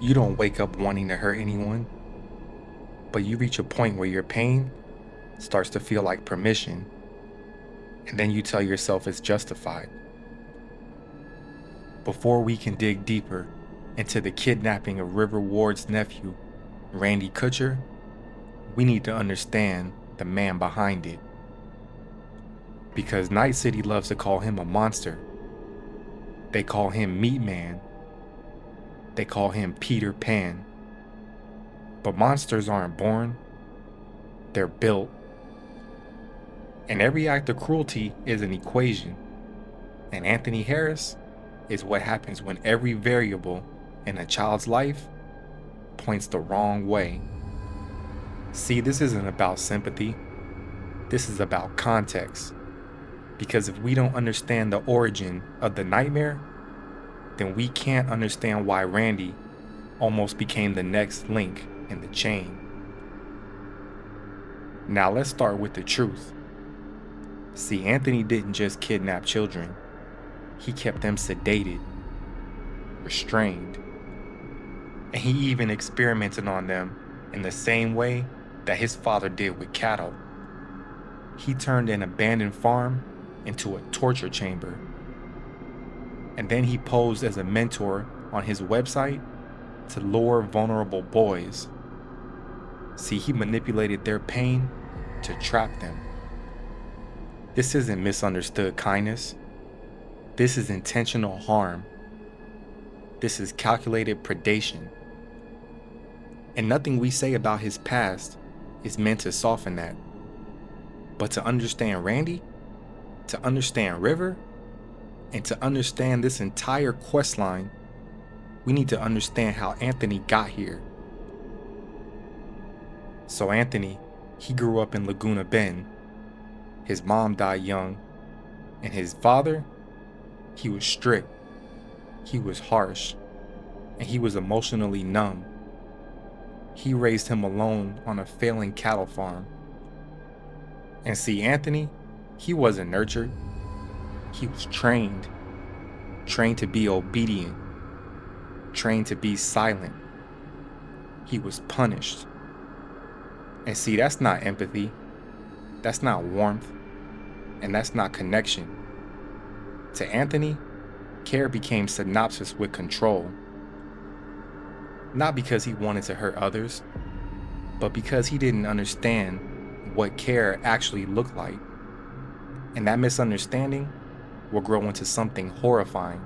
You don't wake up wanting to hurt anyone, but you reach a point where your pain starts to feel like permission, and then you tell yourself it's justified. Before we can dig deeper into the kidnapping of River Ward's nephew, Randy Kutcher, we need to understand the man behind it. Because Night City loves to call him a monster. They call him Meat Man. They call him Peter Pan. But monsters aren't born, they're built. And every act of cruelty is an equation. And Anthony Harris is what happens when every variable in a child's life points the wrong way. See, this isn't about sympathy. This is about context. Because if we don't understand the origin of the nightmare, then we can't understand why Randy almost became the next link in the chain. Now let's start with the truth. See, Anthony didn't just kidnap children. He kept them sedated, restrained, and he even experimented on them in the same way that his father did with cattle. He turned an abandoned farm into a torture chamber. And then he posed as a mentor on his website to lure vulnerable boys. See, he manipulated their pain to trap them. This isn't misunderstood kindness. This is intentional harm. This is calculated predation. And nothing we say about his past is meant to soften that. But to understand Randy, to understand River, and to understand this entire quest line, we need to understand how Anthony got here. So Anthony, he grew up in Laguna Bend. His mom died young, and his father, he was strict, he was harsh, and he was emotionally numb. He raised him alone on a failing cattle farm. And see, Anthony, he wasn't nurtured. He was trained to be obedient, trained to be silent. He was punished. And see, that's not empathy. That's not warmth. And that's not connection. To Anthony, care became synonymous with control. Not because he wanted to hurt others, but because he didn't understand what care actually looked like. And that misunderstanding will grow into something horrifying.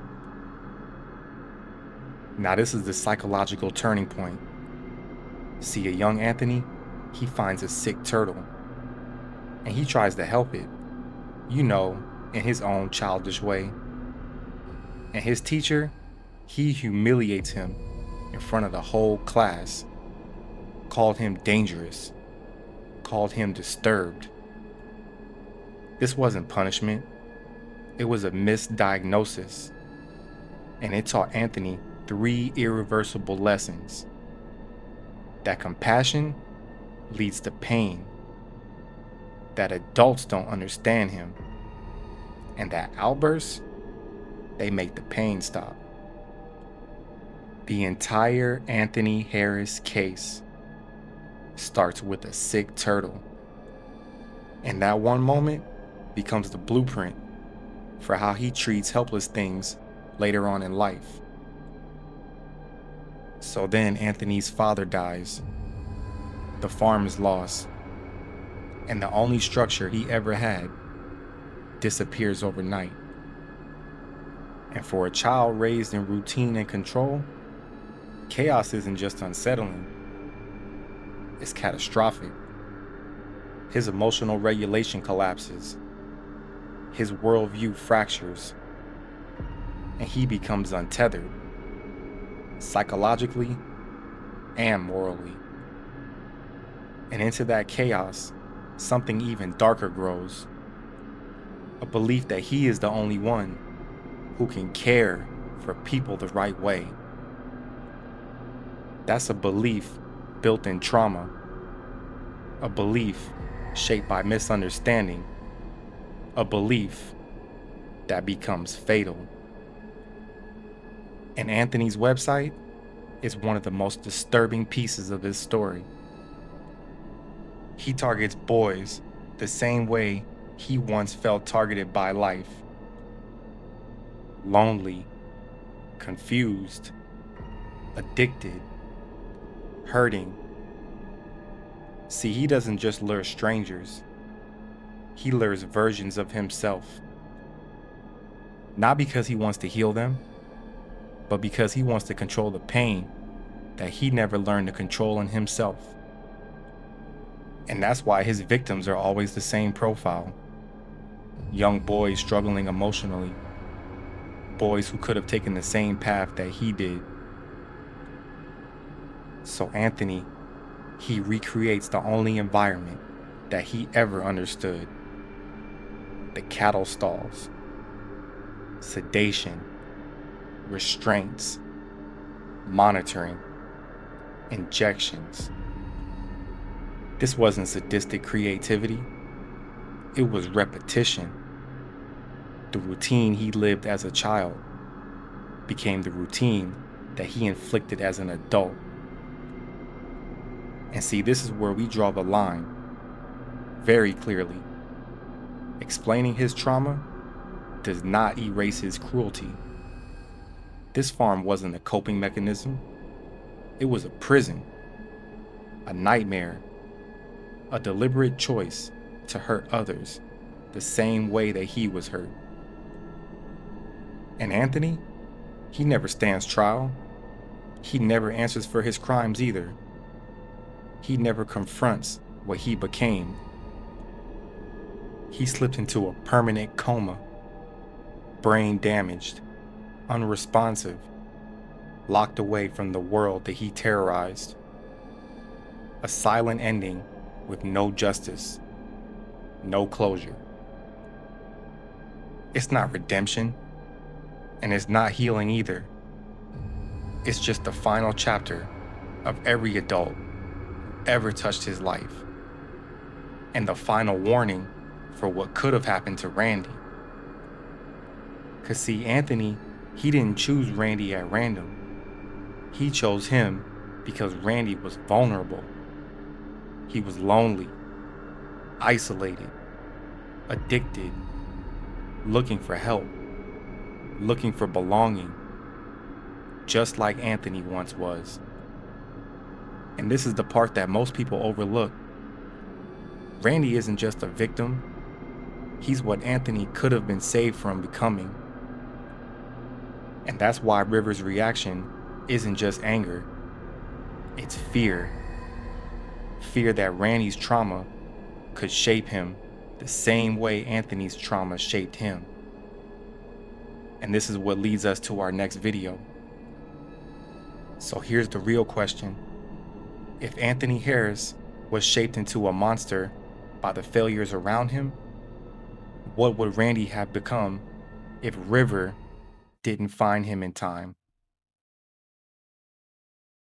Now this is the psychological turning point. See, a young Anthony, he finds a sick turtle, and he tries to help it, in his own childish way. And his teacher, he humiliates him in front of the whole class, called him dangerous, called him disturbed. This wasn't punishment. It was a misdiagnosis. And it taught Anthony 3 irreversible lessons. That compassion leads to pain. That adults don't understand him. And that outbursts, they make the pain stop. The entire Anthony Harris case starts with a sick turtle. And that one moment becomes the blueprint for how he treats helpless things later on in life. So then Anthony's father dies. The farm is lost. And the only structure he ever had disappears overnight. And for a child raised in routine and control, chaos isn't just unsettling, it's catastrophic. His emotional regulation collapses, his worldview fractures, and he becomes untethered, psychologically and morally. And into that chaos, something even darker grows. A belief that he is the only one who can care for people the right way. That's a belief built in trauma, a belief shaped by misunderstanding, a belief that becomes fatal. And Anthony's website, is one of the most disturbing pieces of his story. He targets boys the same way he once felt targeted by life: lonely, confused, addicted, hurting. See, he doesn't just lure strangers, he lures versions of himself. Not because he wants to heal them, but because he wants to control the pain that he never learned to control in himself. And that's why his victims are always the same profile: young boys struggling emotionally, boys who could have taken the same path that he did. So Anthony, he recreates the only environment that he ever understood: the cattle stalls, sedation, restraints, monitoring, injections. This wasn't sadistic creativity, it was repetition. The routine he lived as a child became the routine that he inflicted as an adult. And see, this is where we draw the line very clearly. Explaining his trauma does not erase his cruelty. This farm wasn't a coping mechanism, it was a prison, a nightmare, a deliberate choice to hurt others the same way that he was hurt. And Anthony, he never stands trial. He never answers for his crimes either. He never confronts what he became. He slipped into a permanent coma, brain damaged, unresponsive, locked away from the world that he terrorized. A silent ending with no justice, no closure. It's not redemption, and it's not healing either. It's just the final chapter of every adult who ever touched his life, and the final warning for what could have happened to Randy. 'Cause see, Anthony, he didn't choose Randy at random. He chose him because Randy was vulnerable. He was lonely, isolated, addicted, looking for help, looking for belonging, just like Anthony once was. And this is the part that most people overlook. Randy isn't just a victim, he's what Anthony could have been saved from becoming. And that's why River's reaction isn't just anger, it's fear. Fear that Randy's trauma could shape him the same way Anthony's trauma shaped him. And this is what leads us to our next video. So here's the real question. If Anthony Harris was shaped into a monster by the failures around him, what would Randy have become if River didn't find him in time?